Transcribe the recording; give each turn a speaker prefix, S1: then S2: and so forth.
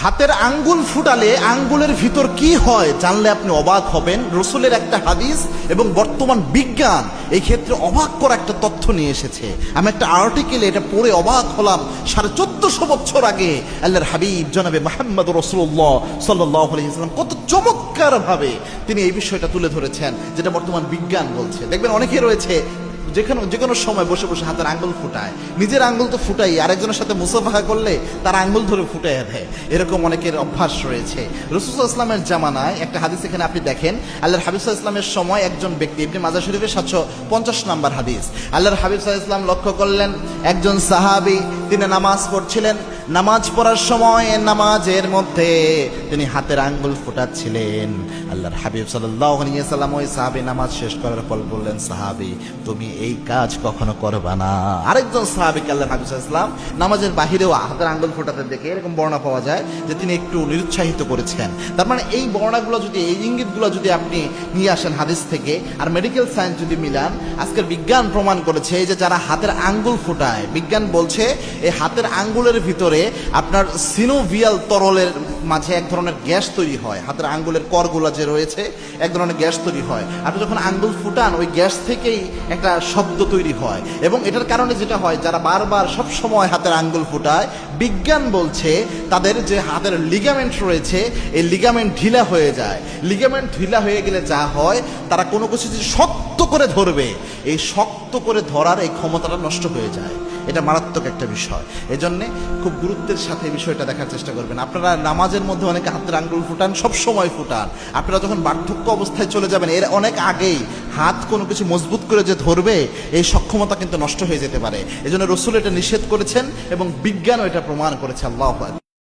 S1: হাতের আঙ্গুল ফুটালে আঙ্গুলের ভিতর কি হয় জানলে আপনি অবাক হবেন। রসুলের একটা হাদিস এবং বর্তমান বিজ্ঞান এই ক্ষেত্রে অবাক করা একটা তথ্য নিয়ে এসেছে। আমি একটা আর্টিকেলে এটা পড়ে অবাক হলাম। 1450 বছর আগে আল্লাহর হাবিব জনাবে মুহাম্মদ রাসূলুল্লাহ সাল্লাল্লাহু আলাইহি ওয়াসাল্লাম কত চমৎকার ভাবে তিনি এই বিষয়টা তুলে ধরেছেন, যেটা বর্তমান বিজ্ঞান বলছে। দেখবেন অনেকে রয়েছে যে কোনো সময় বসে বসে হাতের আঙ্গুল ফুটায়, নিজের আঙ্গুল তো ফুটাই, আরেকজনের সাথে মুসাফাহা করলে তার আঙ্গুল ধরে ফুটাইয়া দেয়, এরকম অনেকের অভ্যাস রয়েছে। রাসূল সাল্লাল্লাহু আলাইহি ওয়াসাল্লামের জামানায় একটা হাদিস এখানে আপনি দেখেন, আল্লাহর হাবিব সাল্লাল্লাহু আলাইহি ওয়াসাল্লামের সময় একজন ব্যক্তি, ইবনে মাজাহ শরীফের 750 নম্বর হাদিস, আল্লাহর হাবিব সাল্লাল্লাহু আলাইহি ওয়াসাল্লাম লক্ষ্য করলেন একজন সাহাবী তিনি নামাজ পড়ছিলেন। নামাজ পড়ার সময় নামাজের মধ্যে তিনি হাতের আঙ্গুল ফুটাচ্ছিলেন। আল্লাহর হাবিব সাল্লাল্লাহু আলাইহি ওয়াসাল্লাম ওই সাহাবী নামাজ শেষ করার পর বললেন, সাহাবী তুমি এই কাজ কখনো করবা না। আরেকজন সাহাবীকে আল্লাহর হাবিব সাল্লাল্লাহু আলাইহি ওয়াসাল্লাম নামাজের বাহিরেও হাতের আঙ্গুল ফোটাতে দেখে এরকম বর্ণনা পাওয়া যায় যে তিনি একটু নিরুৎসাহিত করেছেন। তার মানে এই বর্ণনাগুলো যদি, এই ইঙ্গিতগুলো যদি আপনি নিয়ে আসেন হাদিস থেকে আর মেডিকেল সায়েন্স যদি মিলান, আজকের বিজ্ঞান প্রমাণ করেছে যে যারা হাতের আঙ্গুল ফোটায়, বিজ্ঞান বলছে এই হাতের আঙ্গুলের ভিতরে আপনার সিনোভিয়াল তরলের মাঝে এক ধরনের গ্যাস তৈরি হয়। হাতের আঙ্গুলের করগুলা যে রয়েছে এক ধরনের গ্যাস তৈরি হয়। আপনি যখন আঙ্গুল ফুটান ওই গ্যাস থেকেই একটা শব্দ তৈরি হয়, এবং এটার কারণে যেটা হয় যারা বারবার সব সময় হাতের আঙ্গুল ফুটায়, বিজ্ঞান বলছে তাদের যে হাতের লিগামেন্ট রয়েছে এই লিগামেন্ট ঢিলা হয়ে যায়। লিগামেন্ট ঢিলা হয়ে গেলে যা হয়, তারা কোনো কিছু যে শক্ত করে ধরবে, এই শক্ত করে ধরার এই ক্ষমতাটা নষ্ট হয়ে যায়। এটা মারাত্মক একটা বিষয়। এই জন্যে খুব গুরুত্বের সাথে বিষয়টা দেখার চেষ্টা করবেন। আপনারা নামাজের মধ্যে অনেকে হাতের আঙ্গুল ফুটান, সব সময় ফুটান। আপনারা যখন বার্ধক্য অবস্থায় চলে যাবেন, এর অনেক আগেই হাত কোনো কিছু মজবুত করে যে ধরবে এই সক্ষমতা কিন্তু নষ্ট হয়ে যেতে পারে। এই জন্য রাসূল এটা নিষেধ করেছেন এবং বিজ্ঞানও এটা প্রমাণ করেছে। আল্লাহু আকবার।